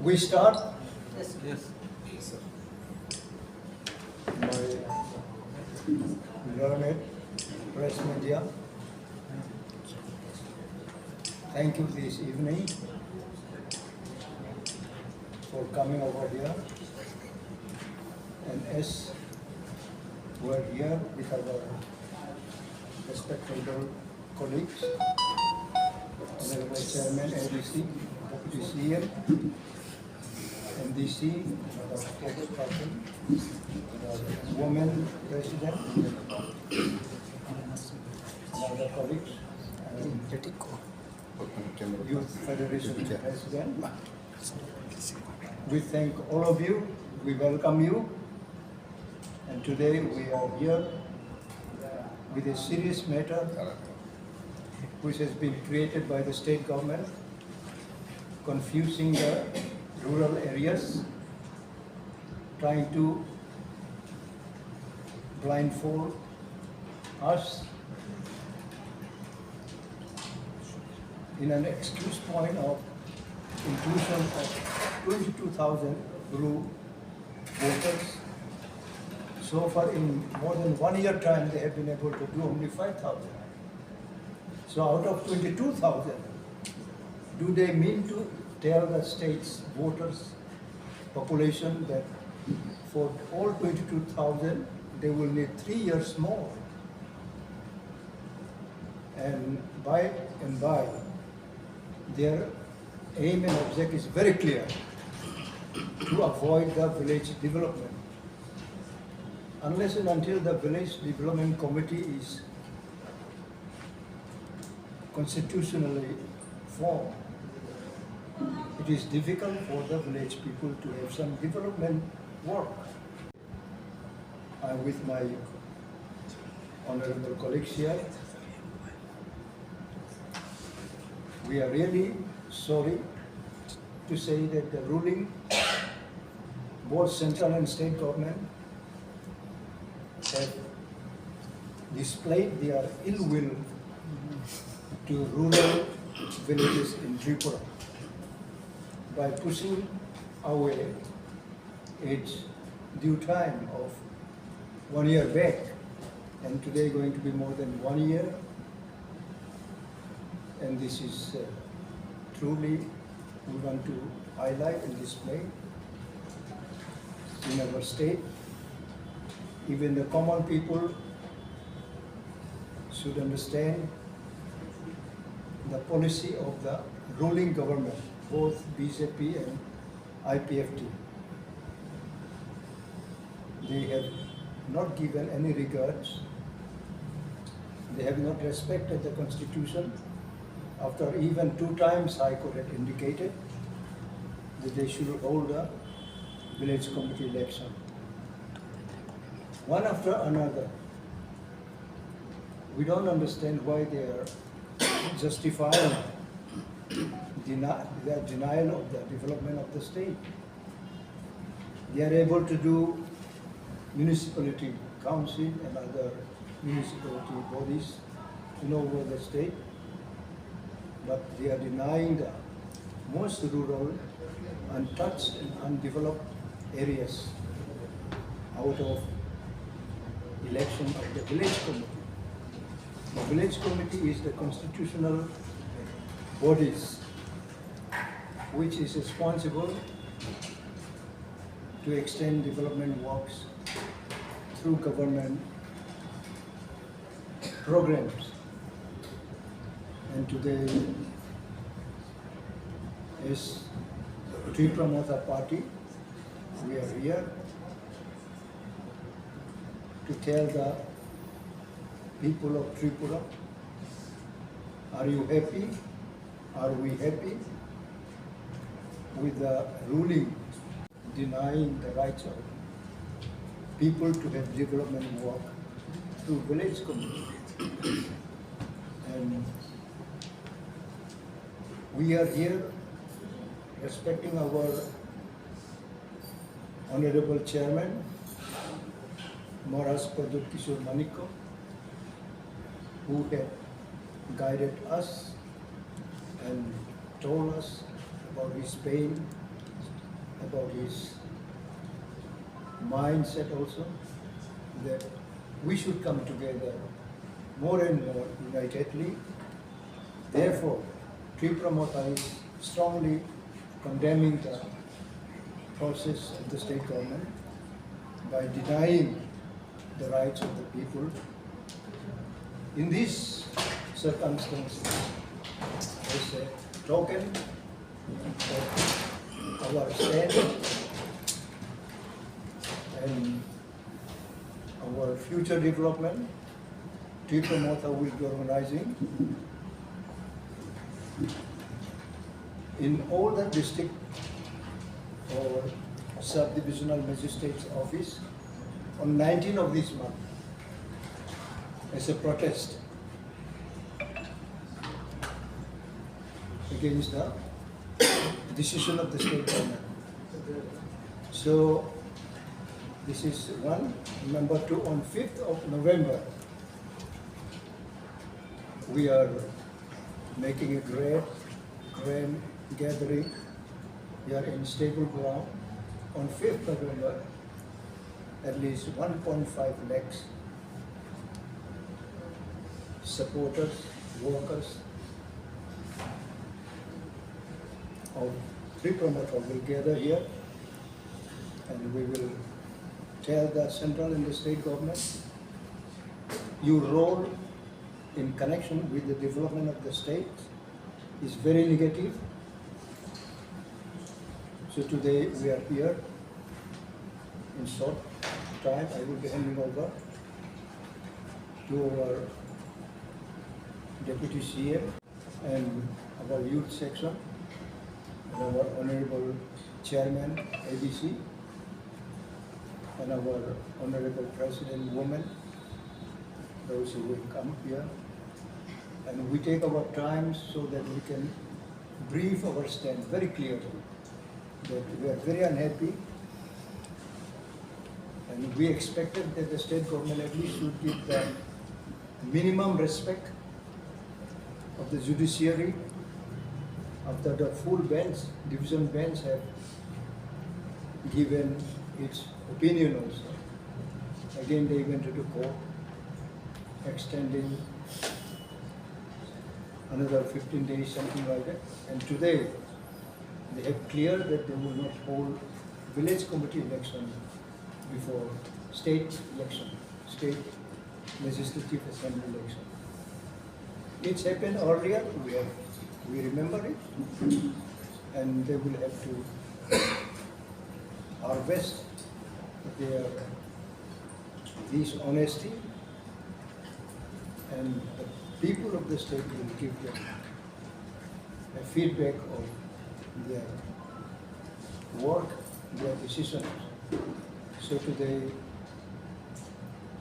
We start. Yes. Yes. My learned press media, thank you this evening for coming over here. And as we're here with our respectable colleagues, Honorable Chairman, ADC, Deputy CM, MDC, another spokesperson, woman president, another colleagues, Youth Federation president. We thank all of you, we welcome you, and today we are here with a serious matter which has been created by the state government, confusing the rural areas, trying to blindfold us in an excuse point of inclusion of 22,000 rural voters. So far, in more than 1 year time, they have been able to do only 5,000. So out of 22,000, do they mean to tell the state's voters, population, that for all 22,000, they will need 3 years more? And by, their aim and object is very clear, to avoid the village development. Unless and until the village development committee is constitutionally formed, it is difficult for the village people to have some development work. I'm with my honorable colleagues here. We are really sorry to say that the ruling, both central and state government, have displayed their ill will to rural villages in Tripura by pushing away its due time of 1 year back, and today going to be more than 1 year. And this is truly, we want to highlight and display in our state. Even the common people should understand the policy of the ruling government, both BJP and IPFT. They have not given any regards. They have not respected the constitution. After even 2 times High Court had indicated that they should hold a village committee election. One after another. We don't understand why they are justifying their denial of the development of the state. They are able to do municipality council and other municipality bodies in over the state, but they are denying the most rural, untouched and undeveloped areas out of election of the village committee. The village committee is the constitutional bodies which is responsible to extend development works through government programs. And today, as Tipra Motha party, we are here to tell the people of Tripura, are you happy? Are we happy with the ruling denying the rights of people to have development work through village community? And we are here respecting our Honorable Chairman, Maharaj Padut Kishore Manikko, who had guided us and told us about his pain about his mindset also, that we should come together more and more unitedly. Therefore, tipra motha is strongly condemning the process of the state government by denying the rights of the people. In these circumstances, as a token of our stand and our future development, tipra motha will be organizing in all the district or sub-divisional magistrate's office on 19th of this month as a protest against the decision of the state government. So this is one. Number two, on 5th of November, we are making a grand gathering here in stable ground on 5th November. At least 1.5 lakhs supporters, workers of tipra motha will gather here, and we will tell the central and the state government, your role in connection with the development of the state is very negative. So today we are here. In short time, I will be handing over to our Deputy CM and our youth section, and our Honorable Chairman, ABC, and our Honorable President Women, those who will come here. And we take our time so that we can brief our stand very clearly, that we are very unhappy, and we expected that the state government at least should give the minimum respect of the judiciary after the full bench, division bench have given its opinion also. Again they went to court, extending another 15 days, something like that. And today they have cleared that they will not hold village committee election before state election, state legislative assembly election. It's happened earlier, we remember it, and they will have to harvest their dishonesty, and the people of the state will give them a feedback of their work, their decisions. So today,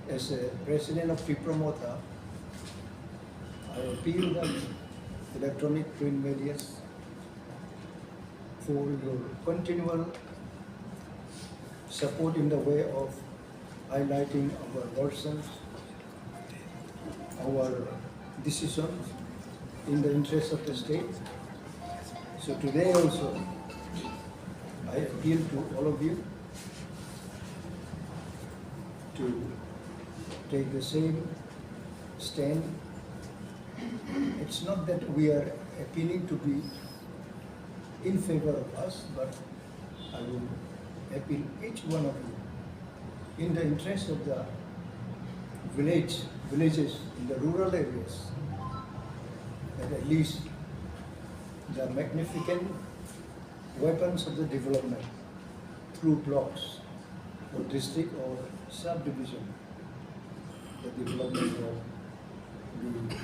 as a president of tipra motha, I appeal the electronic print media for your continual support in the way of highlighting our versions, our decisions in the interest of the state. So today also, I appeal to all of you to take the same stand. It's not that we are appealing to be in favor of us, but I will appeal each one of you in the interest of the villages in the rural areas, that at least the magnificent weapons of the development through blocks or district or subdivision, the development will be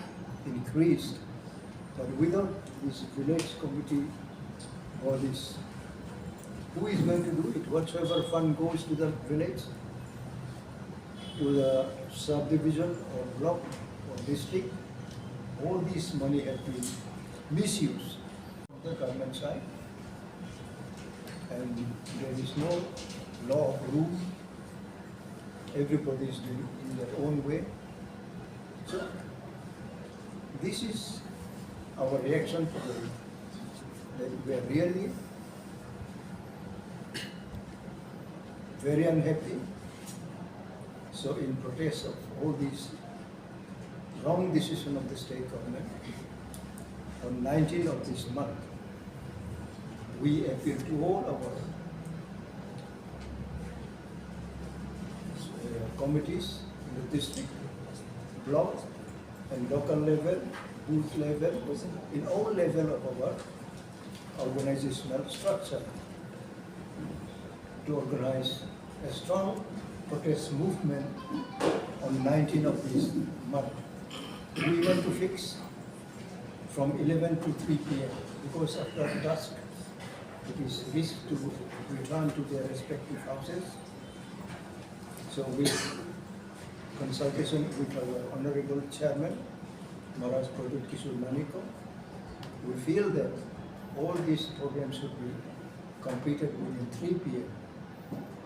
increased. But without this village committee bodies, who is going to do it? Whatsoever fund goes to the village, to the subdivision or block or district, all this money has been misused on the government side, and there is no law of rule. Everybody is doing it in their own way. So this is our reaction to that we are really very unhappy. So in protest of all these wrong decision of the state government, on 19th of this month, we appeal to all our committees in the district, block and local level, booth level, in all level of our organizational structure to organize a strong protest movement on 19th of this month. We want to fix from 11 to 3 p.m. because after dusk it is risk to return to their respective houses. So with consultation with our Honorable Chairman, Maharaj Pradut Kishore Maniko, we feel that all these programs should be completed within 3 p.m.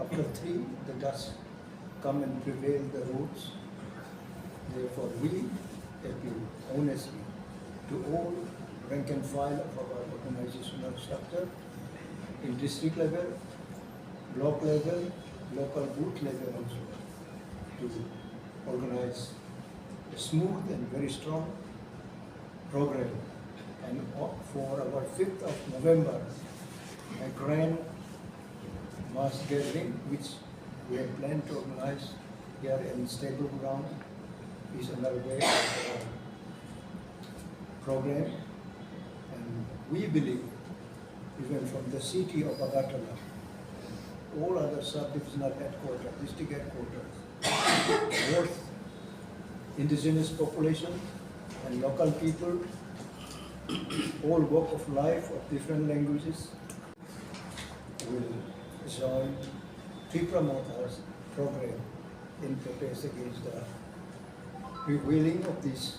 After 3, the dust come and prevail the roads. Therefore, we appeal honestly to all rank and file of our organizational structure in district level, block level, local booth level also, to organize a smooth and very strong program. And for our 5th of November, a grand mass gathering, which we have planned to organize here in stable ground, is another way of our program. And we believe, even from the city of Agartala, all other sub-divisional headquarters, district headquarters, both indigenous population and local people, all walk of life of different languages, will join tipra motha's program in protest against the prevailing of this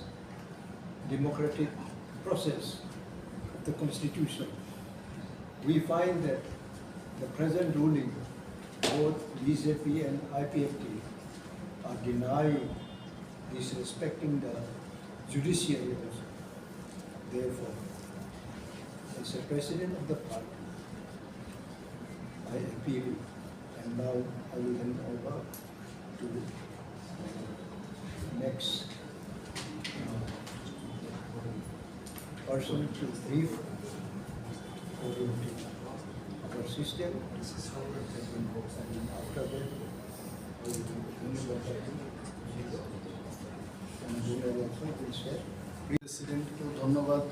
democratic process of the constitution. We find that the present ruling, both BJP and IPFT, are denying, disrespecting the judiciary also. Therefore, as a president of the party, I appeal, and now I will hand over to the next person to brief our system. And after that, I will প্রেসিডেন্টকে ধন্যবাদ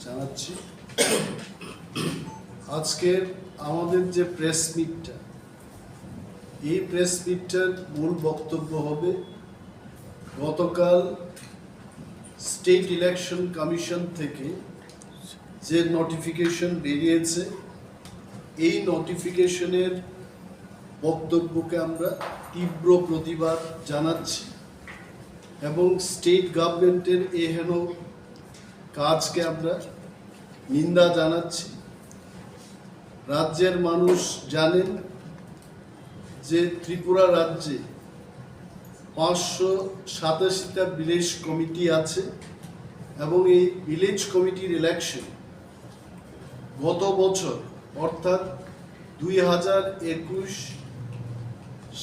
জানাচ্ছি। আজকের আমাদের যে press মিটটা, এই press মিটটার মূল বক্তব্য হবে গতকাল স্টেট ইলেকশন কমিশন থেকে যে নোটিফিকেশন বেরিয়েছে, এই নোটিফিকেশনের বক্তব্যকে আমরা তীব্র প্রতিবাদ জানাচ্ছি এবং স্টেট গভর্নমেন্টের এহেন কাজকে আমরা নিন্দা জানাচ্ছি। রাজ্যের মানুষ জানেন যে ত্রিপুরা রাজ্যে 587টা ভিলেজ কমিটি আছে এবং এই ভিলেজ কমিটির ইলেকশন গত বছর অর্থাৎ 2021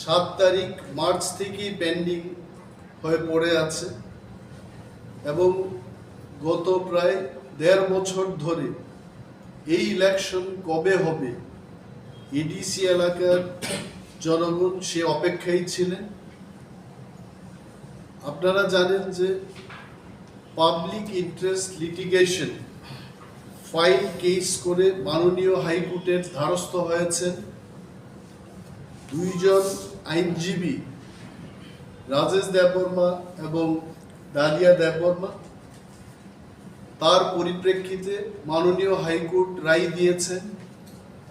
7 তারিখ মার্চ থেকেই পেন্ডিং হয়ে পড়ে আছে এবং গত প্রায় 1.5 বছর ধরে এই ইলেকশন কবে হবে এডিসি এলাকার জনগণ সে অপেক্ষায় ছিলেন। আপনারা জানেন যে public interest litigation file case করে মাননীয় হাইকোর্টের দ্বারস্থ হয়েছেন 2 জন আইনজীবী, রাজেশ দেববর্মা এবং ডালিয়া দেববর্মা। তার পরিপ্রেক্ষিতে মাননীয় হাইকোর্ট রায় দিয়েছেন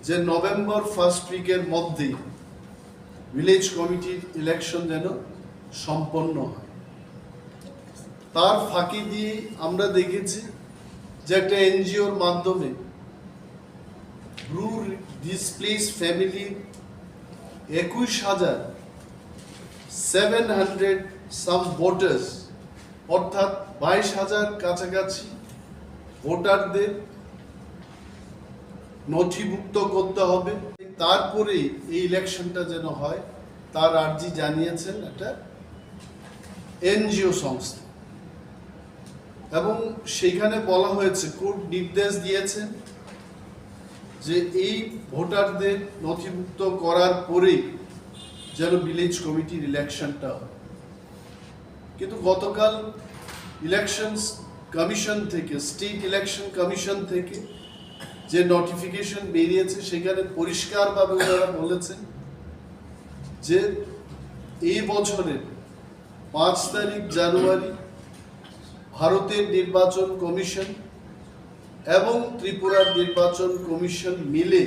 যে নভেম্বর ফার্স্ট উইকের মধ্যেই ভিলেজ কমিটির ইলেকশন যেন সম্পন্ন হয়। তার ফাঁকি দিয়ে আমরা দেখেছি যে একটা এনজিওর মাধ্যমে ব্রু ডিসপ্লেস ফ্যামিলি 21,700 সাম ভোটার্স অর্থাৎ 22,000 কাছাকাছি ভোটারদের নথিভুক্ত করতে হবে। তারপরে এই ইলেকশনটা যেন হয় তার আর্জি জানিয়েছেন একটা এনজিও সংস্থা, এবং সেখানে বলা হয়েছে, কোর্ট নির্দেশ দিয়েছেন যে এই ভোটারদের নথিভুক্ত করার পরেই যেন ভিলেজ কমিটির ইলেকশনটা হয়। কিন্তু গতকাল ইলেকশন কমিশন থেকে, স্টেট ইলেকশন কমিশন থেকে যে নোটিফিকেশন বেরিয়েছে সেখানে পরিষ্কারভাবে ওনারা বলেছেন যে এই বছরের 5 তারিখ জানুয়ারি ভারতের নির্বাচন কমিশন এবং ত্রিপুরার নির্বাচন কমিশন মিলে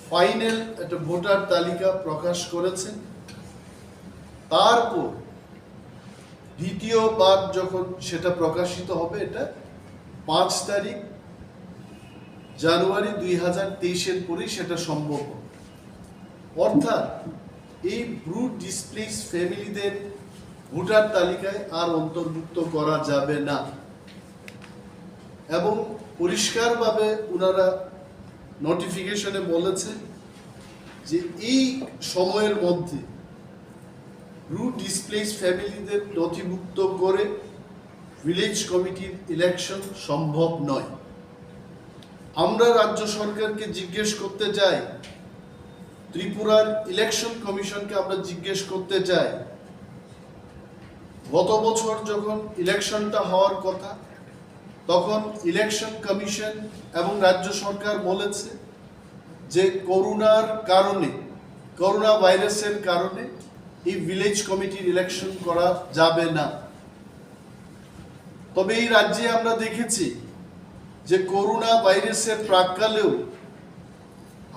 ফাইনাল একটা ভোটার তালিকা প্রকাশ করেছেন। তারপর দ্বিতীয়বার যখন সেটা প্রকাশিত হবে, এটা 5 তারিখ জানুয়ারি 2023-এর পরেই সেটা সম্ভব। অর্থাৎ এই ব্রুট ডিসপ্লেস ফ্যামিলিদের ভোটার তালিকায় আর অন্তর্ভুক্ত করা যাবে না, এবং পরিষ্কারভাবে ওনারা নোটিফিকেশনে বলেছে যে এই সময়ের মধ্যে ব্রুট ডিসপ্লেস ফ্যামিলিদের নথিভুক্ত করে ভিলেজ কমিটির ইলেকশন সম্ভব নয়। আমরা রাজ্য সরকারকে জিজ্ঞেস করতে চাই, ত্রিপুরার ইলেকশন কমিশনকে আমরা জিজ্ঞেস করতে চাই, গত বছর যখন ইলেকশনটা হওয়ার কথা তখন ইলেকশন কমিশন এবং রাজ্য সরকার বলেছে যে করোনা ভাইরাসের কারণে এই ভিলেজ কমিটির ইলেকশন করা যাবে না। তবে এই রাজ্যে আমরা দেখেছি যে করোনা ভাইরাসের প্রাক্কালেও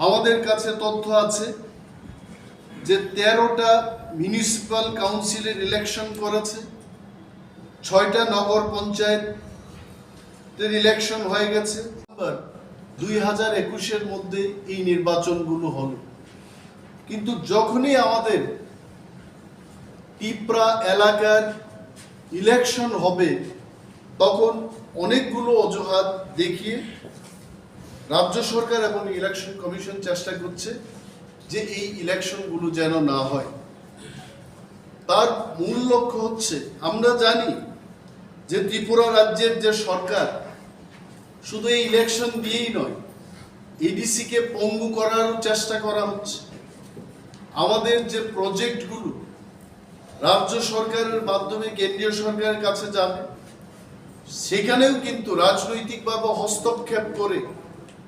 আমাদের কাছে তথ্য আছে যে 13টা মিউনিসিপাল কাউন্সিলের ইলেকশন করেছে, 6টা নগর পঞ্চায়েতের ইলেকশন হয়ে গেছে। 2021-এর মধ্যে এই নির্বাচনগুলো হলো। কিন্তু যখনই আমাদের tipra এলাকার ইলেকশন হবে তখন অনেকগুলো অজুহাত দেখিয়ে রাজ্য সরকার এবং ইলেকশন কমিশন চেষ্টা করছে যে এই ইলেকশনগুলো যেন না হয়। তার মূল লক্ষ্য হচ্ছে, আমরা জানি যে ত্রিপুরা রাজ্যের যে সরকার শুধু এই ইলেকশন দিয়েই নয়, এডিসিকে পঙ্গু করারও চেষ্টা করা হচ্ছে। আমাদের যে প্রজেক্টগুলো রাজ্য সরকারের মাধ্যমে কেন্দ্রীয় সরকারের কাছে যাবে, সেখানেও কিন্তু রাজনৈতিকভাবে হস্তক্ষেপ করে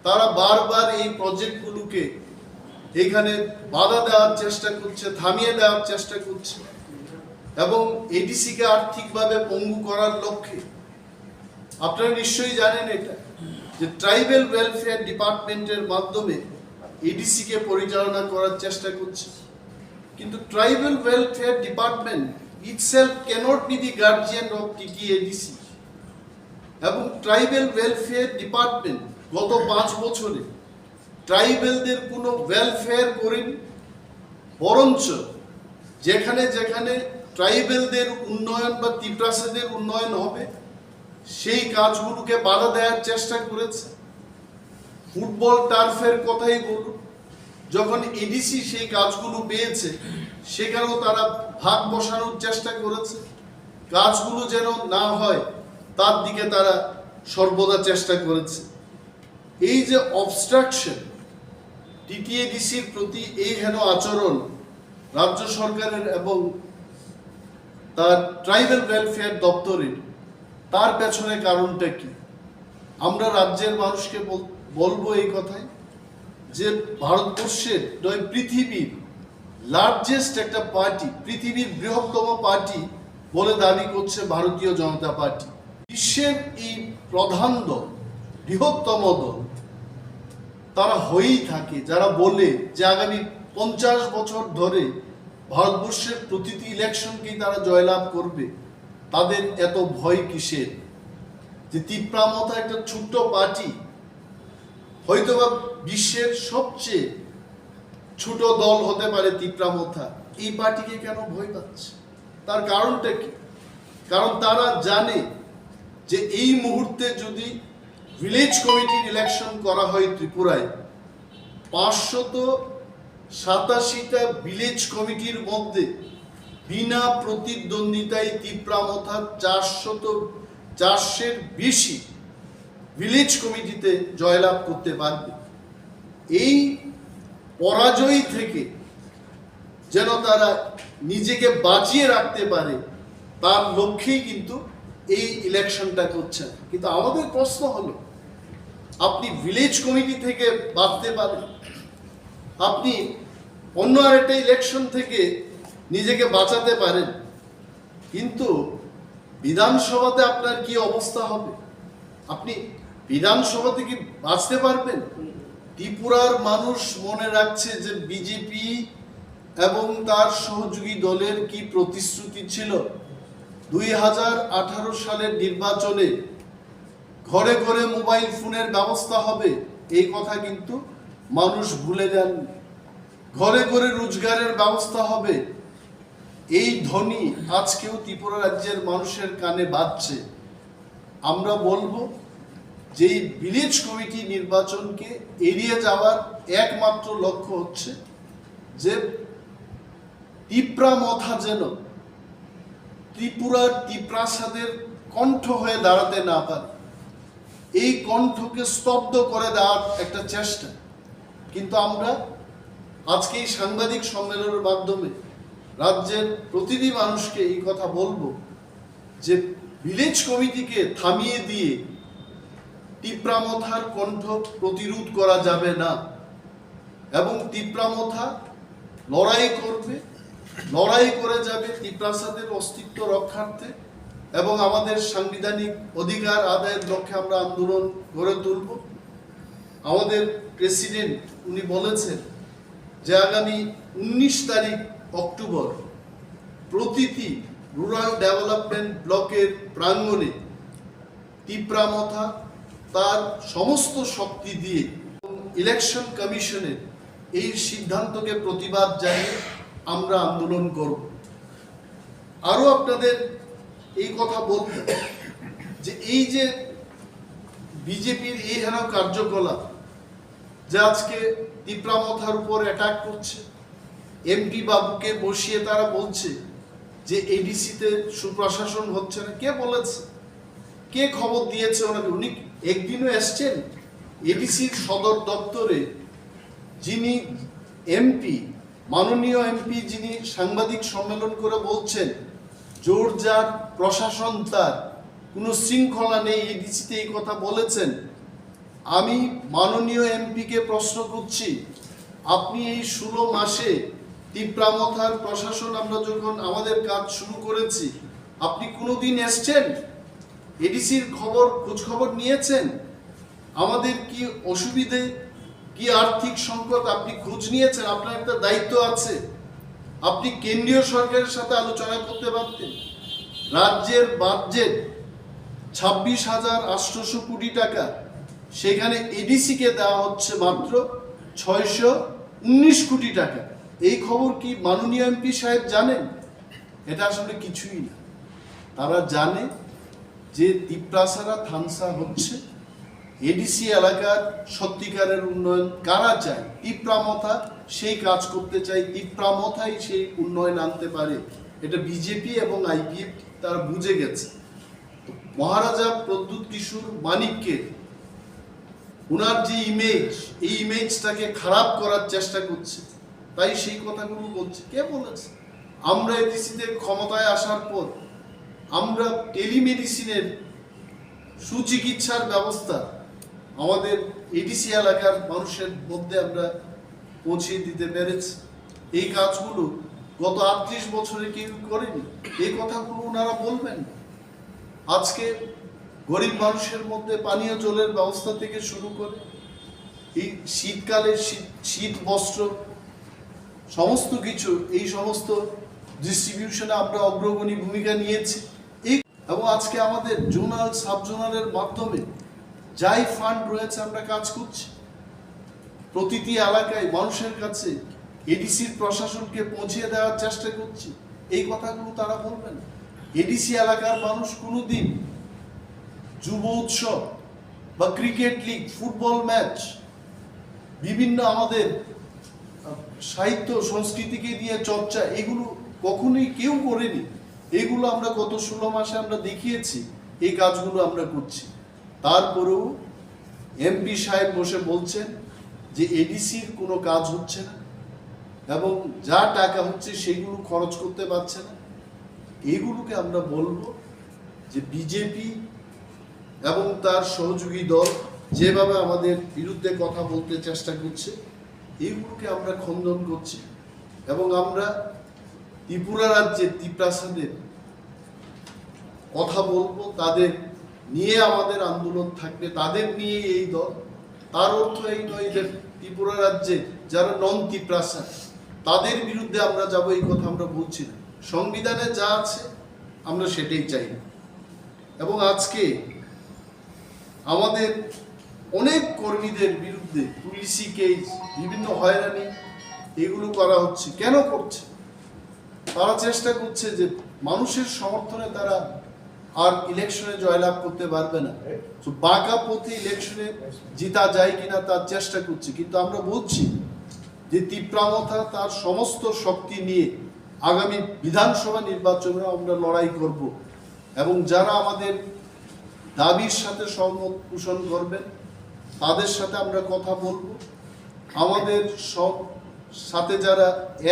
তারা বারবার এই প্রজেক্টগুলোকে এখানে বাধা দেওয়ার চেষ্টা করছে, থামিয়ে দেওয়ার চেষ্টা করছে, এবং এডিসিকে আর্থিকভাবে পঙ্গু করার লক্ষ্যে। আপনারা নিশ্চয়ই জানেন এটা, যে ট্রাইবাল ওয়েলফেয়ার ডিপার্টমেন্টের মাধ্যমে এডিসিকে পরিচালনা করার চেষ্টা করছে। কিন্তু tribal welfare department itself cannot be the guardian of TTADC, এবং ট্রাইবাল ওয়েলফেয়ার ডিপার্টমেন্ট গত 5 বছরে ট্রাইবেলদের কোনো ওয়েলফেয়ার করেনি, বরঞ্চ যেখানে যেখানে ট্রাইবেলদের উন্নয়ন বা তিপ্রাসেদের উন্নয়ন হবে সেই কাজগুলোকে বাধা দেওয়ার চেষ্টা করেছে। ফুটবল টার্ফের কথাই বলুন, যখন এডিসি সেই কাজগুলো পেয়েছে সেখানেও তারা ভাগ বসানোর চেষ্টা করেছে, কাজগুলো যেন না হয় তার দিকে তারা সর্বদা চেষ্টা করেছে। এই যে অবস্ট্রাকশন, টিটিএডিসির প্রতি এই হেন আচরণ রাজ্য সরকারের এবং তার ট্রাইবাল ওয়েলফেয়ার দপ্তরের, তার পেছনে কারণটা কি? আমরা রাজ্যের মানুষকে বলবো এই কথাই, যে ভারতবর্ষের নয়, পৃথিবীর লার্জেস্ট একটা পার্টি, পৃথিবীর বৃহত্তম পার্টি বলে দাবি করছে ভারতীয় জনতা পার্টি। বিশ্বের এই প্রধান দল, বৃহত্তম দল, তারা হয়েই থাকে যারা বলে যে আগামী 50 বছর ধরে ভারতবর্ষের প্রতিটি ইলেকশনকেই তারা জয়লাভ করবে। তাদের এত ভয় কিসের? যে tipra motha একটা ছোট্ট পার্টি, হয়তোবা বিশ্বের সবচেয়ে ছোট দল হতে পারে tipra motha, এই পার্টিকে কেন ভয় পাচ্ছে? তার কারণটা কি? কারণ তারা জানে যে এই মুহূর্তে যদি ভিলেজ কমিটির ইলেকশন করা হয় ত্রিপুরায়, 587টা ভিলেজ কমিটির মধ্যে বিনা প্রতিদ্বন্দ্বিতায় তিপ্রা মথা 400-400-এর বেশি ভিলেজ কমিটিতে জয়লাভ করতে পারবে। এই পরাজয় থেকে যেন তারা নিজেকে বাঁচিয়ে রাখতে পারে তার লক্ষ্যেই কিন্তু এই ইলেকশনটা করছেন। কিন্তু আমাদের প্রশ্ন হলো, আপনি ভিলেজ কমিটি থেকে বাঁচতে পারেন, আপনি অন্য আরেকটা ইলেকশন থেকে নিজেকে বাঁচাতে পারেন, কিন্তু বিধানসভাতে আপনার কি অবস্থা হবে? আপনি বিধানসভাতে কি বাঁচতে পারবেন? ত্রিপুরার মানুষ মনে রাখছে যে বিজেপি এবং তার সহযোগী দলের কি প্রতিশ্রুতি ছিল। 2018 সালের নির্বাচনে ঘরে ঘরে মোবাইল ফোনের ব্যবস্থা হবে, এই কথা কিন্তু মানুষ ভুলে যান। ঘরে ঘরে রোজগারের ব্যবস্থা হবে, এই ধ্বনি আজকেও ত্রিপুরা রাজ্যের মানুষের কানে বাজছে। আমরা বলবো যে ভিলেজ কমিটি নির্বাচনকে এড়িয়ে যাওয়ার একমাত্র লক্ষ্য হচ্ছে যে তিপ্রা মথা যেন ত্রিপুরার ত্রিপ্রাসাদের কণ্ঠ হয়ে দাঁড়াতে না পারে, এই কণ্ঠকে স্তব্ধ করে দেওয়ার একটা চেষ্টা। কিন্তু আমরা আজকে এই সাংবাদিক সম্মেলনের মাধ্যমে রাজ্যের প্রতিটি মানুষকে এই কথা বলবো যে ভিলেজ কমিটিকে থামিয়ে দিয়ে তিপ্রা মথার কণ্ঠ প্রতিরোধ করা যাবে না, এবং তিপ্রা মথা লড়াই করবে, লড়াই করে যাবে ত্রিপ্রাসাদের অস্তিত্ব রক্ষার্থে, এবং আমাদের সাংবিধানিক অধিকার আদায়ের লক্ষ্যে আমরা আন্দোলন গড়ে তুলব। আমাদের প্রেসিডেন্ট উনি বলেছেন যে আগামী 19 তারিখ অক্টোবর প্রতিটি রুরাল ডেভেলপমেন্ট ব্লকের প্রাঙ্গণে তিপ্রা মথা তার সমস্ত শক্তি দিয়ে ইলেকশন কমিশনের এই সিদ্ধান্তকে প্রতিবাদ জানিয়ে আমরা আন্দোলন করব। আরো আপনাদের এই কথা বলতে যে এই যে বিজেপির এই হেন কার্যকলাপ যে আজকে তিপ্রা মথার উপর অ্যাটাক করছে, এমপি বাবুকে বসিয়ে তারা বলছে যে এডিসিতে সুপ্রশাসন হচ্ছে না। কে বলেছে? কে খবর দিয়েছে ওনাকে? উনি একদিনও এসছেন এডিসির সদর দপ্তরে? যিনি এমপি, মাননীয় এমপি, যিনি সাংবাদিক সম্মেলন করে বলছেন জোরজার প্রশাসন, তার কোনো শৃঙ্খলা নেই, এডিসিতে এই কথা বলেছেন। আমি মাননীয় এমপিকে প্রশ্ন করছি, আপনি এই 16 মাসে তিপ্রা মথার প্রশাসন আমরা যখন আমাদের কাজ শুরু করেছি, আপনি কোনোদিন এসছেন? এডিসির খোঁজ খবর নিয়েছেন? আমাদের কি অসুবিধে, কি আর্থিক সংকট আপনি খোঁজ নিয়েছেন? আপনার একটা দায়িত্ব আছে, আপনি কেন্দ্রীয় সরকারের সাথে আলোচনা করতে পারতেন। রাজ্যের বাজেট 26,800 কোটি টাকা, সেখানে এডিসিকে দেওয়া হচ্ছে মাত্র 619 কোটি টাকা। এই খবর কি মাননীয় এমপি সাহেব জানেন? এটা আসলে কিছুই না। তারা জানে যে তিপ্রাসারা থানসা হচ্ছে, এডিসি এলাকার সত্যিকারের উন্নয়ন কারা চায়? তিপ্রা মথা সেই কাজ করতে চাই, তিপ্রা মথাই সেই উন্নয়ন আনতে পারে। এটা বিজেপি এবং আইপিএফ তারা বুঝে গেছে। মহারাজা প্রদ্যুৎ কিশোর মানিককে ওনার যে ইমেজ, এই ইমেজটাকে খারাপ করার চেষ্টা করছে, তাই সেই কথাগুলো বলছে। কে বলেছে? আমরা এডিসিতে ক্ষমতায় আসার পর আমরা টেলিমেডিসিনের সুচিকিৎসার ব্যবস্থা আমাদের এডিসি এলাকার মানুষের মধ্যে আমরা পৌঁছে দিতে পেরেছি। এই কাজগুলো গত 38 বছরে কেউ করেনি। এই কথাগুলো ওনারা বলবেন। আজকে গরিব মানুষের মধ্যে পানীয় জলের ব্যবস্থা থেকে শুরু করে এই শীতকালে শীত বস্ত্র সমস্ত কিছু, এই সমস্ত ডিস্ট্রিবিউশনে আমরা অগ্রগণী ভূমিকা নিয়েছি। এবং আজকে আমাদের জোনাল, সাব জোনালের মাধ্যমে যাই ফান্ড রয়েছে আমরা কাজ করছি। প্রতিটি এলাকায় মানুষের কাছে এডিসির প্রশাসনকে পৌঁছে দেওয়ার চেষ্টা করছি। এই কথাগুলো তারা বলবেন। এডিসি এলাকার মানুষ কোনোদিন যুব উৎসব বা ক্রিকেট লিগ, ফুটবল ম্যাচ বিভিন্ন আমাদের সাহিত্য সংস্কৃতিকে নিয়ে চর্চা, এগুলো কখনোই কেউ করেনি। এগুলো আমরা গত 16 মাসে আমরা দেখিয়েছি, এই কাজগুলো আমরা করছি। তারপরেও এমপি সাহেব বসে বলছেন যে এডিসির কোনো কাজ হচ্ছে না এবং যা টাকা হচ্ছে সেগুলো খরচ করতে পারছে না। এগুলোকে আমরা বলবো যে বিজেপি এবং তার সহযোগী দল যেভাবে আমাদের বিরুদ্ধে কথা বলতে চেষ্টা করছে, এইগুলোকে আমরা খণ্ডন করছি এবং আমরা ত্রিপুরা রাজ্যের ত্রিপ্রাসাদের কথা বলবো, তাদের নিয়ে আমাদের আন্দোলন থাকবে, তাদের নিয়ে এই দল। তার অর্থ এই নয় যে ত্রিপুরা রাজ্যে যারা নন ত্রিপ্রাসাদ তাদের বিরুদ্ধে আমরা যাব, এই কথা আমরা বলছি না। সংবিধানে যা আছে আমরা সেটাই চাই না। এবং আজকে আমাদের অনেক কর্মীদের বিরুদ্ধে পুলিশি কেস, বিভিন্ন হয়রানি এগুলো করা হচ্ছে। কেন করছে? তারা চেষ্টা করছে যে মানুষের সমর্থনে তারা আর ইলেকশনে জয়লাভ করতে পারবে না, তো বাঁকা পথে ইলেকশনে জিতা যায় কিনা তার চেষ্টা করছে। কিন্তু আমরা বলছি যে tipra motha তার সমস্ত শক্তি নিয়ে আগামী বিধানসভা নির্বাচনে আমরা লড়াই করব এবং যারা আমাদের দাবির সাথে সহমত পোষণ করবেন তাদের সাথে আমরা কথা বলবো। আমাদের সব সাথে যারা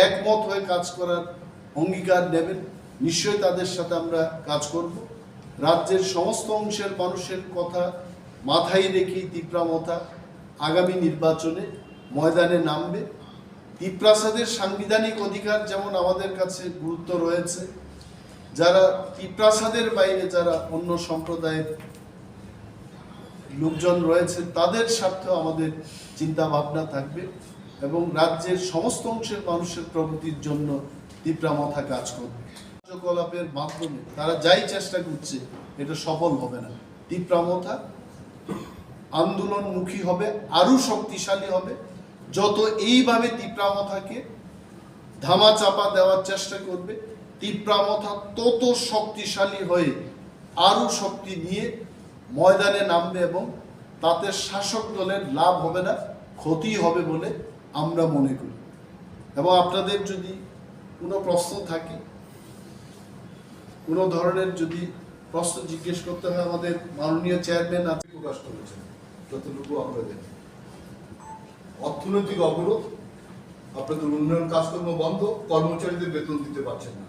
একমত হয়ে কাজ করার অঙ্গীকার নেবেন নিশ্চয়ই তাদের সাথে আমরা কাজ করব। রাজ্যের সমস্ত অংশের মানুষের কথা মাথায় রেখে tipra motha আগামী নির্বাচনে ময়দানে নামবে। ত্রিপ্রাসাদের সাংবিধানিক অধিকার যেমন আমাদের কাছে গুরুত্ব রয়েছে, যারা ত্রিপ্রাসাদের বাইরে যারা অন্য সম্প্রদায়ের লোকজন রয়েছে তাদের স্বার্থে আমাদের চিন্তা ভাবনা থাকবে এবং রাজ্যের সমস্ত অংশের মানুষের প্রগতির জন্য tipra motha কাজ করবে। কার্যকলাপের মাধ্যমে তারা যাই চেষ্টা করছে এটা সফল হবে না। tipra motha আন্দোলনমুখী হবে, আরো শক্তিশালী হবে। যত এইভাবে tipra mothaকে ধামা চাপা দেওয়ার চেষ্টা করবে, tipra motha তত শক্তিশালী হয়ে আরো শক্তি নিয়ে ময়দানে নামবে এবং তাতে শাসক দলের লাভ হবে না, ক্ষতি হবে বলে আমরা মনে করি। এবং আপনাদের যদি কোনো প্রশ্ন থাকে, কোনো ধরনের যদি প্রশ্ন জিজ্ঞেস করতে হয়, আমাদের মাননীয় চেয়ারম্যান আছে প্রকাশ করেছেন। যতটুকু আমরা দেখি অর্থনৈতিক অবরোধ, আপনাদের উন্নয়ন কাজকর্ম বন্ধ, কর্মচারীদের বেতন দিতে পারছেন না।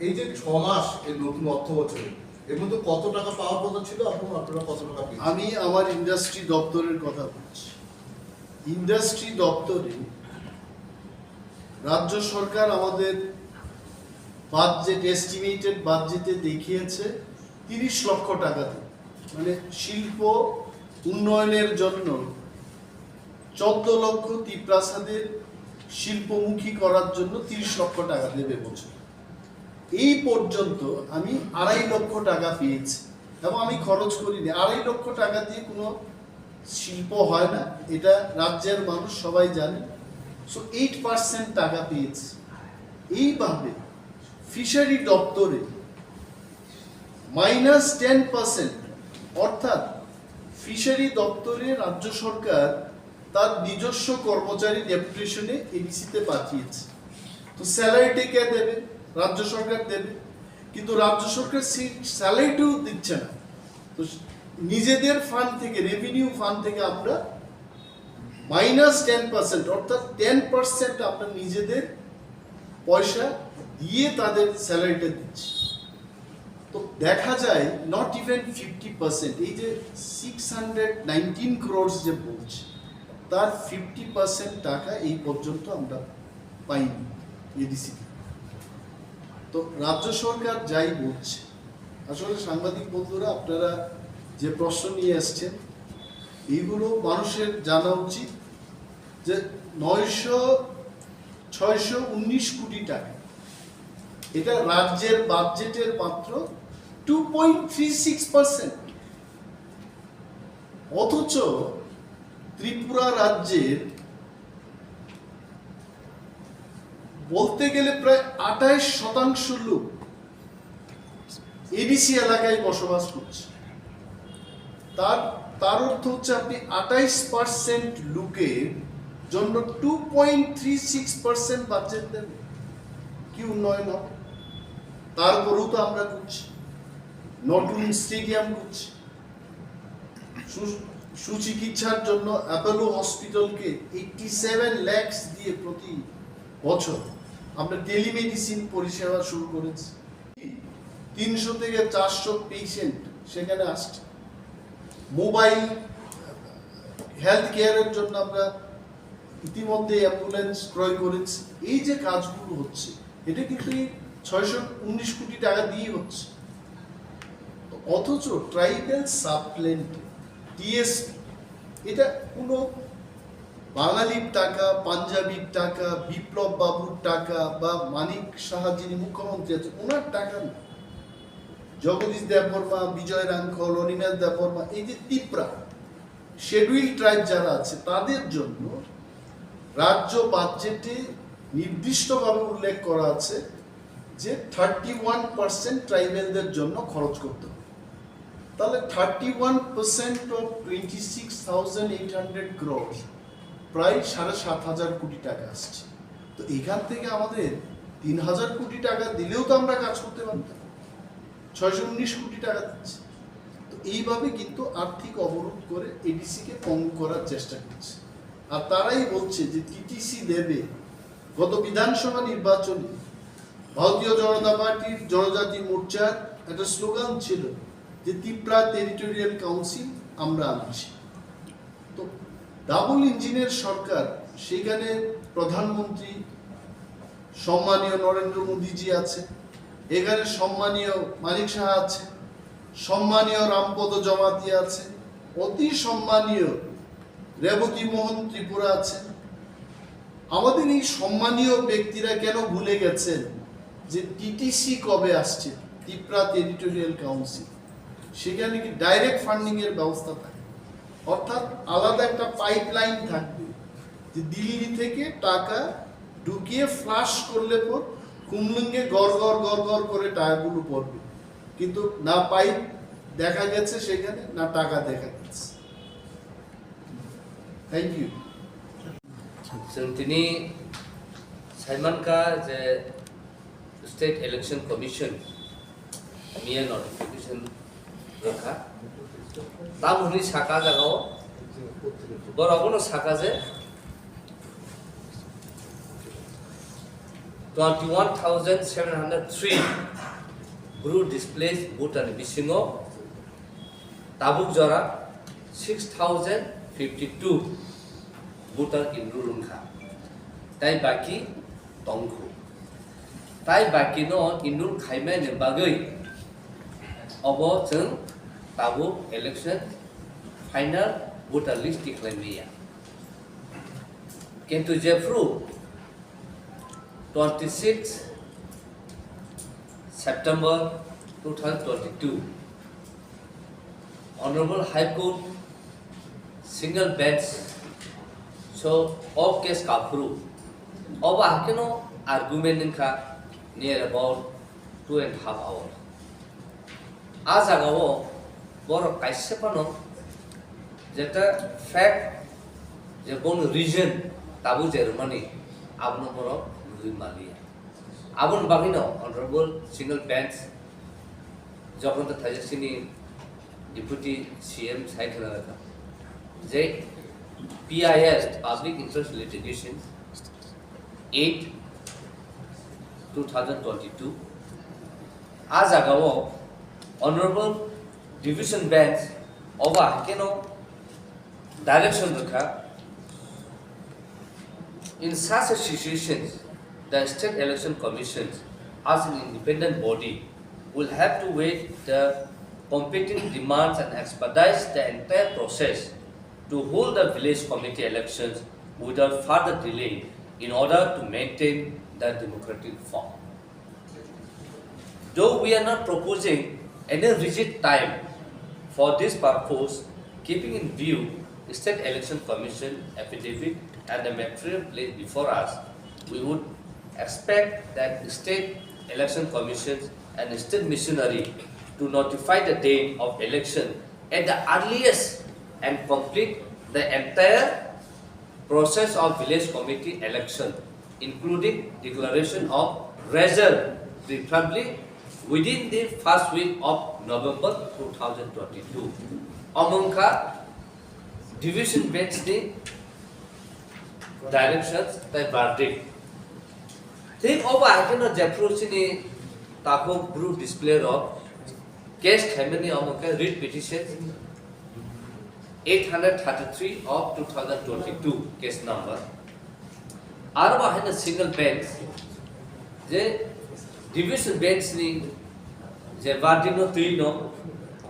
এই যে 6 মাস এই নতুন অর্থ বছরে এর মধ্যে কত টাকা পাওয়ার কথা ছিল এবং আপনারা কত টাকা পেয়েছেন? আমি আমার ইন্ডাস্ট্রি দপ্তরের কথা বলছি। ইন্ডাস্ট্রি দপ্তরে রাজ্য সরকার আমাদের বাজেট, এস্টিমেটেড বাজেটে দেখিয়েছে 30 লক্ষ টাকা দিয়ে, মানে শিল্প উন্নয়নের জন্য 14 লক্ষ ত্রিপ্রাসাদের শিল্পমুখী করার জন্য 30 লক্ষ টাকা দেবে বছর। এই পর্যন্ত আমি 2.5 লক্ষ টাকা পেয়েছি এবং আমি খরচ করিনি। 2.5 লক্ষ টাকা দিয়ে কোনো শিল্প হয় না, এটা রাজ্যের মানুষ সবাই জানে। সো 8% টাকা পেয়েছি। এইভাবে ফিশারি দপ্তরে -10%, অর্থাৎ ফিশারি দপ্তরে রাজ্য সরকার তার নিজস্ব কর্মচারী ডেপুটেশনে এডিসিতে পাঠিয়েছে। তো স্যালারিটা কে দেবে? রাজ্য সরকার দেবে, কিন্তু রাজ্য সরকার সেই স্যালারিটিও দিচ্ছে না। তো নিজেদের ফান্ড থেকে, রেভিনিউ ফান্ড থেকে আমরা -10%, অর্থাৎ 10% আমরা নিজেদের পয়সা দিয়ে তাদের স্যালারিটা দিচ্ছি। তো দেখা যায় নট ইভেন 50%, এই যে 619 crores যে বলছে তার 50% টাকা এই পর্যন্ত আমরা পাইনি এডিসি। তো রাজ্য সরকার যাই বলছে, আসলে সাংবাদিক বন্ধুরা আপনারা যে প্রশ্ন নিয়ে আসছেন এইগুলো মানুষের জানা উচিত যে 619 কোটি টাকা এটা রাজ্যের বাজেটের মাত্র 2.36%, অথচ ত্রিপুরা রাজ্যের বলতে গেলে প্রায় 28% লোক এডিসি এলাকায় বসবাস করছে। তার অর্থ হচ্ছে আপনি 28% লোকের জন্য 2.36% বাজেট দেবে, কি উন্নয়ন হবে? তারপরেও তো আমরা করছি, নতুন স্টেডিয়াম করছি, সুচিকিৎসার জন্য অ্যাপোলো হসপিটালকে 87 লাখ দিয়ে প্রতি বছর আমরা টেলিমেডিসিন পরিষেবা শুরু করেছি। 300 থেকে 400 পেশেন্ট সেখানে আসছে। মোবাইল হেলথ কেয়ারের জন্য আমরা ইতিমধ্যে অ্যাম্বুলেন্স ক্রয় করেছি। এই যে কাজগুলো হচ্ছে, এটা কিন্তু 619 কোটি টাকা দিয়ে হচ্ছে। অথচ ট্রাইবাল সাবপ্ল্যান্ট টিএসপি, এটা কোনো বাঙালির টাকা, পাঞ্জাবির টাকা, বিপ্লব বাবুর টাকা বা মানিক সাহা যিনি মুখ্যমন্ত্রী আছে ওনার টাকা না। জগদীশ দেববর্মা, বিজয় রাঙ্খল, অনিমেষ দেববর্মা, এই যে tipra শিডিউল ট্রাইব যারা আছে তাদের জন্য রাজ্য বাজেটে নির্দিষ্টভাবে উল্লেখ করা আছে যে 31% ট্রাইবেলদের জন্য খরচ করতে হবে। তাহলে 31% অফ 26,800 crores, প্রায় 7,500 কোটি টাকা আসছে। তো এখান থেকে আমাদের 3,000 কোটি টাকা দিলেও তো আমরা কাজ করতে পারতাম, 619 কোটি টাকা দিচ্ছে। তো এইভাবে কিন্তু আর্থিক অবরোধ করে এডিসিকে পঙ্গু করার চেষ্টা করছে। আর তারাই বলছে যে টিটিসি দেবে। গত বিধানসভা নির্বাচনে ভারতীয় জনতা পার্টির জনজাতি মোর্চার একটা স্লোগান ছিল যে tipra টেরিটোরিয়াল কাউন্সিল আমরা আনছি। তো ডাবল ইঞ্জিনের সরকার, সেখানে প্রধানমন্ত্রী সম্মানীয় নরেন্দ্র মোদীজি আছে, এখানে সম্মানীয় মানিক সাহা আছে, সম্মানীয় রামপদ জমাতি আছে, অতি সম্মানীয় রেবতী মোহন ত্রিপুরা আছে। আমাদের এই সম্মানীয় ব্যক্তিরা কেন ভুলে গেছেন যে টিটিসি কবে আসছে, tipra টেরিটোরিয়াল কাউন্সিল, সেখানে কি ডাইরেক্ট ফান্ডিং এর ব্যবস্থা থাকে, অর্থাৎ আলাদা একটা পাইপলাইন থাকবে যে দিল্লি থেকে টাকা ঢুকিয়ে ফ্লাশ করলে পর কুমলুঙ্গে গড় গড় গড় গড় করে টাকাগুলো পড়বে, কিন্তু না পাইপ দেখা গেছে সেখানে, না টাকা দেখা গেছে। Thank you. তিনি সাইমানকা যে স্টেট ইলেকশন কমিশন নিয়ে নোটিফিকেশন রাখা তামনি সাকা জায়গাও বড় সাকা যে 21,703 ব্রু ডিসপ্লেস ভুটান বিশিঙ্গ তাবুক জরা 6,052 ভুটান ইন্দ্রু রুংখা তাই বাকি তংখু তাই বাকি ন ইন্দ্রু খাইমে বাগৈ अब जों Tabuk election final voter list दिख्लायनाया किन्तु जेफ्रु 26 September 2022 Honorable High Court single bench so of case kapru अब आकेनो argument इनका near about 2.5 hours आज आगाओ बड़ कैसे पानो जेटा फैक्ट जे कोन रीजन ताबु जेरमानी आबनो बड़ रुई मालिया आबन बागिनो ऑनरेबल सिंगल बेंच जखन तो थाजेसिनी डिप्यूटी सीएम साइड लगा जे पीआईएस पब्लिक इंटरेस्ट लिटिगेशन 8/2022 आज आगाओ Honorable Division Bench of Hakeno direction rakha in such a situations the State Election Commissions as an independent body will have to wait the competing demands and expedite the entire process to hold the village committee elections without further delay in order to maintain the democratic form. Though we are not proposing any rigid time for this purpose, keeping in view the State Election Commission affidavit and the material placed before us, we would expect that the State Election Commission and the State Missionary to notify the date of election at the earliest and complete the entire process of village committee election, including declaration of result, preferably within the first week of November 2022. Amongka division bench the directions by verdict. Think over I cannot approach in Taco Brew display of case Khameni Amongka read petition 833 of 2022 case number. Arba had a single bench. The division bench ni the Vardino Trino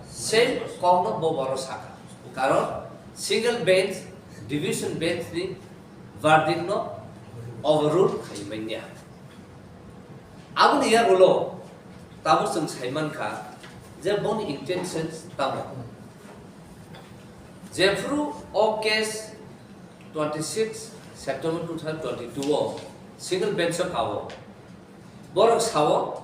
same corner Bobaro Sakha. Karon single bench, division bench ni Vardino overruled Kaimania. Abun here below Tamusung Saimanka, their bone intentions Tamu. Jeffru of case 26 September 2022 single bench of power. Borok Sawa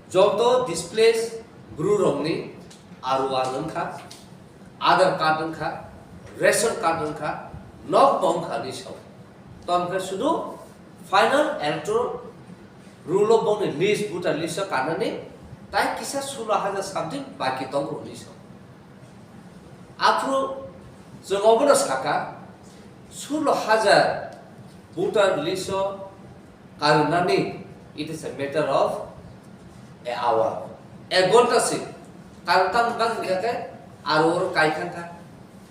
joto displays Guru Romney Aruan ka Aadhar card ka ration card ka knock bomb ka nisho. Tomka sudu final electoral rule of bone list buta list kanani tai kisa sula haja something baki tong nisho. After the governor Sakha, Sulu Hazard, Buddha Liso, Karunani, it is a matter of an hour. A Gontasi, Karantam Bangaka, Arur Kaikanka,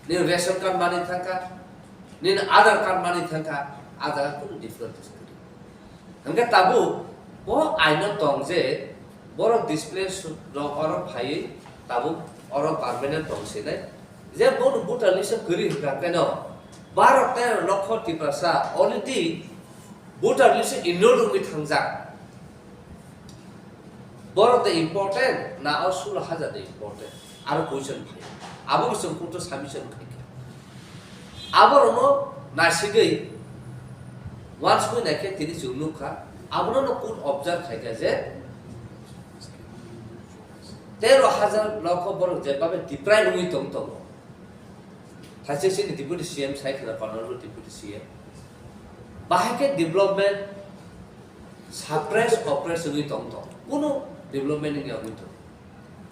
Nin ration card money tanka, Nin other card money tanka, other different. And get taboo, Bo I know Tongze, Borok displays or Pai, Tabu, or a permanent Tongse. They both put a list of Guri Rakano. Bar of 10 Lokho Tipra already put a list in no room with Hanzak. Bar of the important, now Sula has the important. Our question. Abu some put a submission. Abarono, Nashigi, once we naked in this Unuka, Abarono could observe Hagaze. There was a local board of Japan deprived with Tonto. Has seen the deputy CM cycle of honorable deputy CM. Bahake development suppress operation with Tonto. Puno development in Yamito.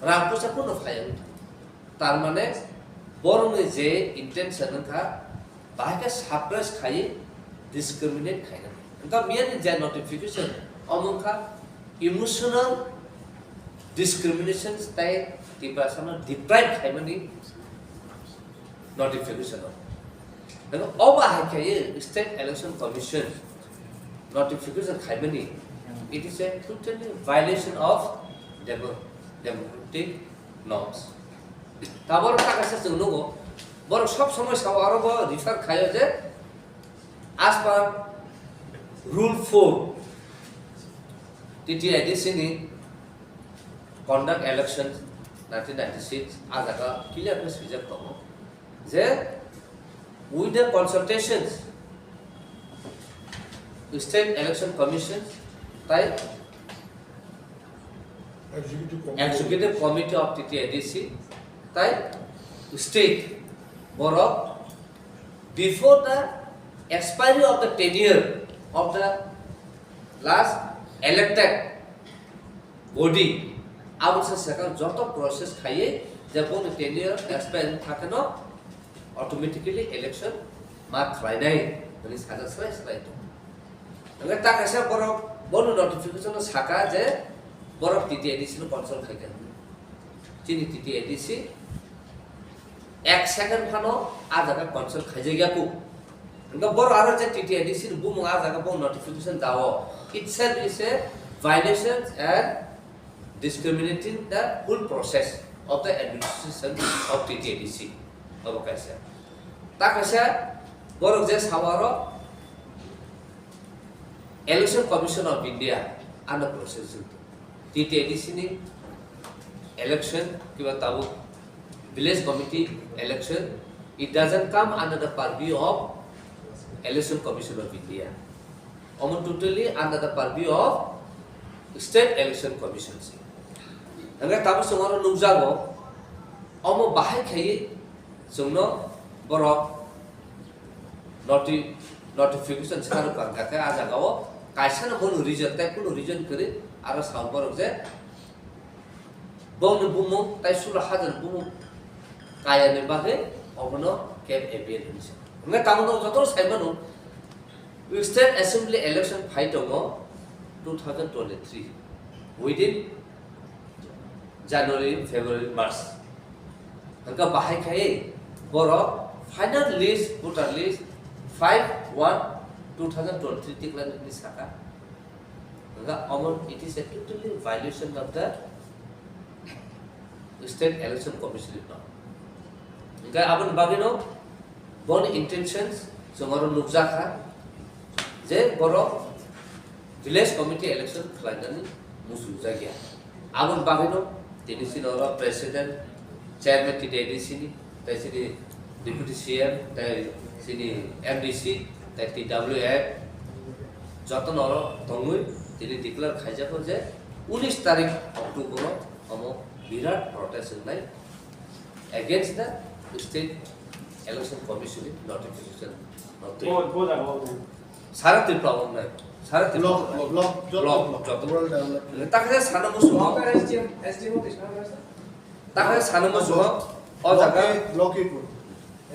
Rampusa Puno Fire. Tarmane, born with J, intention car, Bahake suppress Kai, discriminate kind of. And the mere J notification, Omunka, emotional discriminations type, the person deprived Haimani. Notification. Then over State Election Commission notification Haimani. It is a totally violation of democratic norms. Tabor Takasa Nugo, Borok Shop so much however refer Kayoje as per Rule 4. TTIDC conduct elections 1996 as a clear plus reject. There, with the consultations, the State Election Commission, type Executive Committee of TTIDC, type State Borok, before the expiry of the tenure of the last elected body, I would say second joto process Kaye, the tenure expire Takano. Automatically election mark Friday when it's had a slice right. And let Takasha Borok Bono notification of Sakha, Borok TTIDC consult again. Chini TTIDC X second Pano, Azaka consult Kajaku. And the Borara TTIDC boom Azaka notification Dao. Itself is a violation and discriminating the whole process of the administration of TTIDC. Avokasya. Takasya, Borok Jes Havaro, Election Commission of India, under process. TTIDC election, Kivatabu, Village Committee election, it doesn't come under the purview of Election Commission of India. Almost totally under the purview of State Election Commission. And that Tabu Sumaro Nubzago, almost Bahai Sumno, Borok, notification saru kan kate aja gawo kaisa na bon reason tai kuno reason kare aro sound borok je bon bumu tai sula hajar bumu kaya ne bahe obono cap appeal hinse ngai tamono joto saimano state assembly election fight ogo 2023 within January, February, March. Hangga bahai kai boro final list voter list 5/1/2023 declared in sakha. Hangga it is a totally violation of the state election commission law. Hangga abon bagino bon intentions songoro nukjakha je boro village committee election khlainani musu jagya. Abon bagino tini sinoro president chairman ti DDC tai sini deputy CM tai sini MDC tai TWF joto noro tongui tini declare khaija ko je 19 tarikh October amo virat protest nai against the state election commission notification सारा ती problem है सारा ती block joto rural development takhe sana musu takhe sana musu o jaga ব্লকে করুন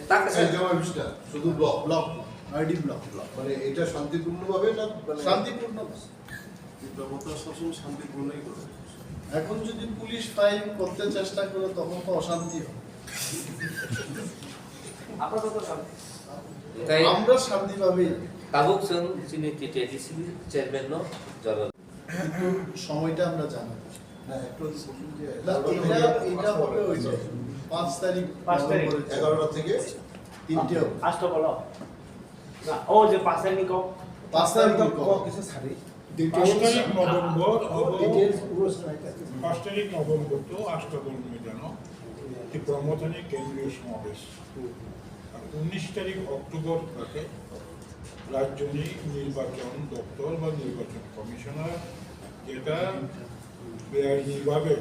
takhe জমা বিষটা শুধু ব্লক ব্লক আইডি ব্লক মানে এটা শান্তিপূর্ণভাবে না মানে শান্তিপূর্ণ ব্যবস্থা সবসময় শান্তিপূর্ণই করে এখন যদি পুলিশ ফাইল করতে চেষ্টা করে তখন তো অশান্তি হবে kai আমরা শান্তিভাবেই tabuk sung sini TTDC chairman no jalo কিন্তু সময়টা আমরা জানি না একটু বলুন যে না, এটা হবে ওই যে 5 তারিখ 5 তারিখ, 11টা থেকে 3টে হবে। Asto bolo. Na, o je pasal ni ko. 5 তারিখ কিছু ছাড়ি 5 তারিখ নভেম্বর ডিটেলস পুরো স্ট্রাইক আছে 5 তারিখ নভেম্বর তো আষ্টদল ময়দান ত্রিপুরামথনে কেন্দ্রীয় সমাবেশ আর 19 তারিখ অক্টোবর থেকে রাজ্য নির্বাচন দপ্তর বা নির্বাচন কমিশনার যেটা বেআইনিভাবে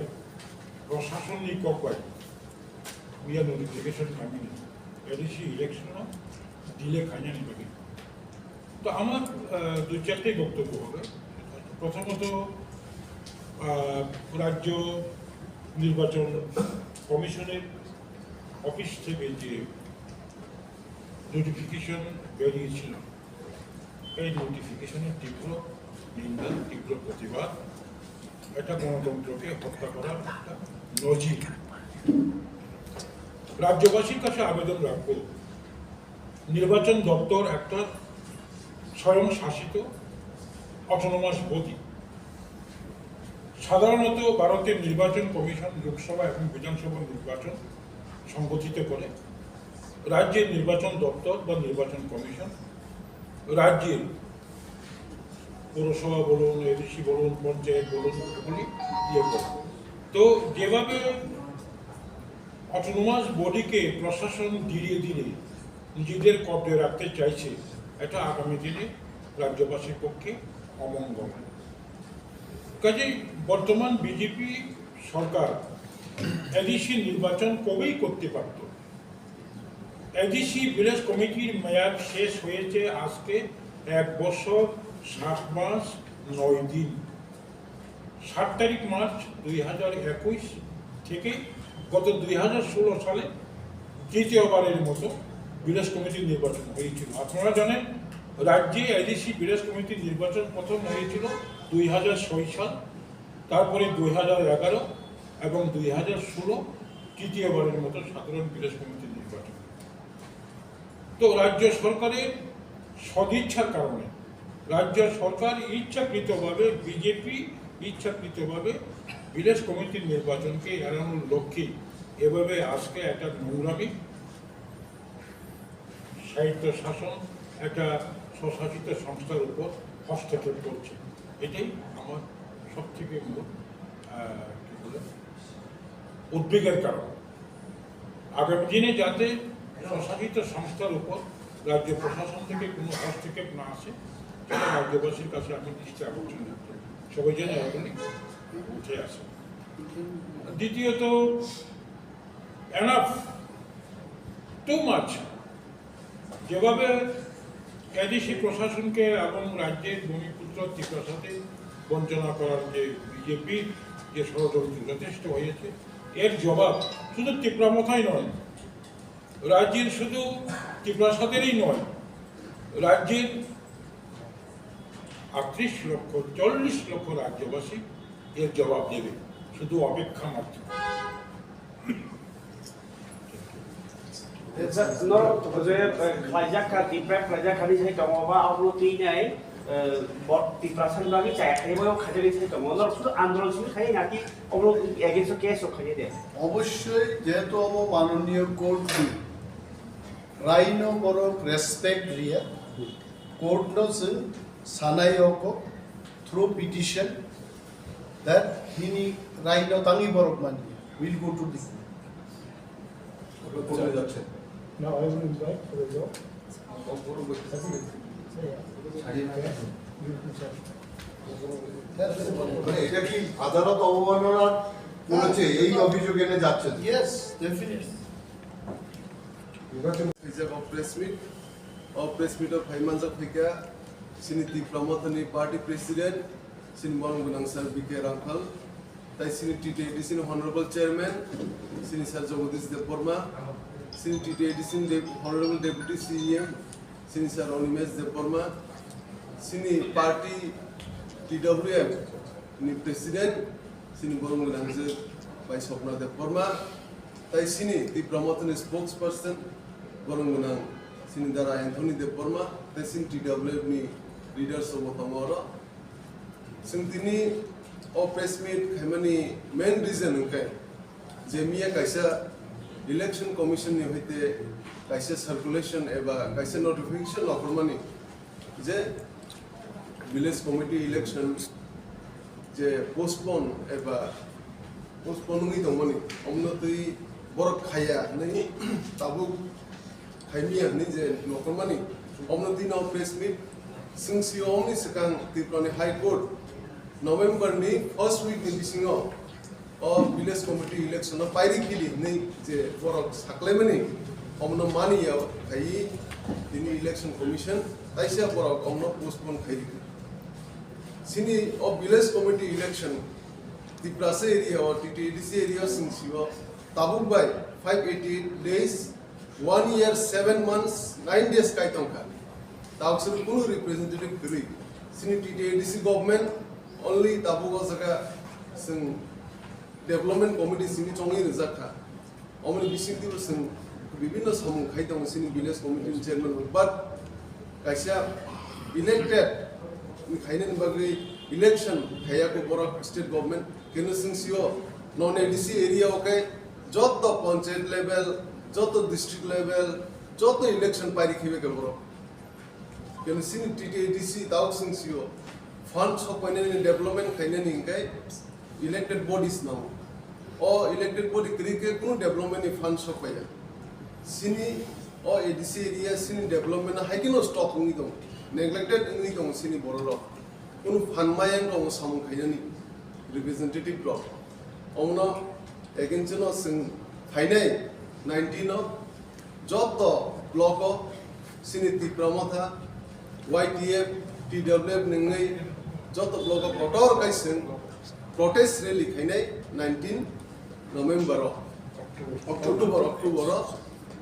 প্রশাসনিক উপায় মিয়া নোটিফিকেশন কামিনি এডিসি ইলেকশন দিলে খাইয়া নিবে তো আমার দু চারটেই বক্তব্য হবে প্রথমত রাজ্য নির্বাচন কমিশনের অফিস থেকে যে নোটিফিকেশন বেরিয়েছিল এই নোটিফিকেশনের তীব্র নিন্দা তীব্র প্রতিবাদ এটা গণতন্ত্রকে হত্যা করার একটা নজির রাজ্যবাসীর কাছে আবেদন রাখব নির্বাচন দপ্তর একটা স্বয়ং শাসিত অটোনোমাস বডি সাধারণত ভারতের নির্বাচন কমিশন লোকসভা এবং বিধানসভা নির্বাচন সংগঠিত করে রাজ্যের নির্বাচন দপ্তর বা নির্বাচন কমিশন রাজ্যের পৌরসভা বলুন এডিসি বলুন পঞ্চায়েত বলুন এগুলি ইয়ে করে তো যেভাবে অটোনোমাস বডিকে প্রশাসন ধীরে ধীরে নিজেদের কব্জে রাখতে চাইছে এটা আগামী দিনে রাজ্যবাসীর পক্ষে অমঙ্গল কাজেই বর্তমান বিজেপি সরকার এডিসি নির্বাচন কবেই করতে পারত এডিসি ভিলেজ কমিটির মেয়াদ শেষ হয়েছে আজকে 1 বছর 7 মাস 9 দিন 7 তারিখ মার্চ 2021 থেকে গত 2016 সালে দ্বিতীয়বারের মতো ভিলেজ কমিটির নির্বাচন হয়েছিল আপনারা জানেন রাজ্যে এডিসি ভিলেজ কমিটির নির্বাচন প্রথম হয়েছিল 2006 সাল তারপরে 2011 এবং 2016 তৃতীয়বারের মতো সাধারণ ভিলেজ কমিটির নির্বাচন তো রাজ্য সরকারের সদিচ্ছার কারণে রাজ্য সরকার ইচ্ছাকৃতভাবে বিজেপি ইচ্ছাকৃতভাবে ভিলেজ কমিটির নির্বাচনকে এড়ানোর লক্ষ্যে এভাবে আজকে একটা নোংরামি সাহিত্য শাসন একটা স্বশাসিত সংস্থার উপর হস্তক্ষেপ করছে এটাই আমার সব থেকে উদ্বেগের কারণ আগামী দিনে যাতে স্বশাসিত সংস্থার উপর রাজ্য প্রশাসন থেকে কোনো হস্তক্ষেপ না আসে সেটা রাজ্যবাসীর কাছে আমি দৃষ্টি আকর্ষণ করতে সবাই যেন এখনই উঠে আসে দ্বিতীয়ত এনাফ টু মাচ যেভাবে এডিসি প্রশাসনকে এবং রাজ্যের ভূমিপুত্র ত্রিপুরার সাথে বঞ্চনা করার যে বিজেপির যে ষড়যন্ত্র যথেষ্ট হয়েছে, এর জবাব শুধু ত্রিপুরা মথাই নয়, রাজ্যের শুধু ত্রিপুরাসাদেরই নয়, রাজ্যের 38 লক্ষ 40 লক্ষ রাজ্যবাসী এর জবাব দেবে, শুধু অপেক্ষা মাত্র। No, যে খাইজাকা tipra খাইজাখানি সাই দমবা আবলতি নাই বট টিপ্রাসান বাগি চাই এবারও খাইজারি সাই দম নর শুধু আন্দোলন শুরু খাই নাকি অবলো এগেন্স্ট কেস খাইয়ে দে অবশ্যই যেহেতু আমার মাননীয় কোর্ট রাইনো বরক রেসপেক্ট রিয়া কোর্ট নো সিং সানাইoko through petition that hini raino tangi borok mani will go to the কোথায় যাচ্ছে Now I will invite for the job. মানে এটা কি আদালত অবমাননা করেছে এই অভিযোগ এনে যাচ্ছে yes definitely press meet of Haimanza Fika, Siniti Pramotani Party President, Sinbon Gunangsar BK Rankal, Tai Siniti Edition Honorable Chairman, Sinisar Jogodis de Porma, Siniti Edition Honorable Deputy CEM, Sinisar Onimes de Porma, Sini Party TWM, Ni President, Sinibon Gunangsar by Sopna de Porma, Tai Sini, the Pramotani spokesperson, Borungunang. Sinidara Anthony de Porma, the Sin TWF ni leaders of Otamora. Sintini or press meet Hemani main reason okay. Jamia Kaisa election commission ni hoite Kaisa circulation eba Kaisa notification of money. Je village committee election je postpone eba postpone ngi tomoni. Omno tui borok khaya nahi tabu Haimiya ni je local money. Omno dino press meet since you only second the High Court November ni first week ni bisingo or village committee election na pairi kili ni je for saklemani omno mani ya khai dini election commission taisa for omno postpone khai sini of village committee election the prase area or TTDC area since you tabuk by 588 days 1 year 7 months 9 days kaitongka tausur kunu representative kiri sini TTDC government only tabugo saka sing development committee sini chongi rizakha omni bisindi sing bibinno samung khaitong sini village committee chairman but kaisa elected ni khainen bagri election khaya ko borak state government kenu sing sio non ADC area okay joto panchayat level joto district level joto election pari khibe ke boro kenu sini TTDC taw sing sio funds of development khainen inkai elected bodies now or elected body krike kuno development funds of paya sini or ADC area sini development haikino stop ngi dong neglected ngi dong sini bororo kuno fund mayang dong samung khainani representative block omno against no sing khainai 19 of joto block of sini tipra motha YTF TWF ningai joto block of kotor kaisen protest rally khainai 19 November October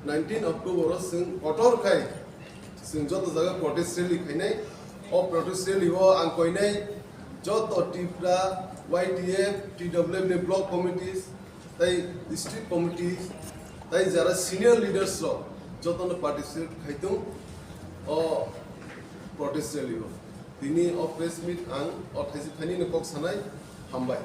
19 October sing kotor khai sing joto jaga protest rally khainai o protest rally ho ang koinai joto tipra YTF TWF ni block committees tai district committees tai jara senior leaders ro joto na participate khaitung o protest rally ho tini o press meet ang o thaisi thani ne kok sanai hambai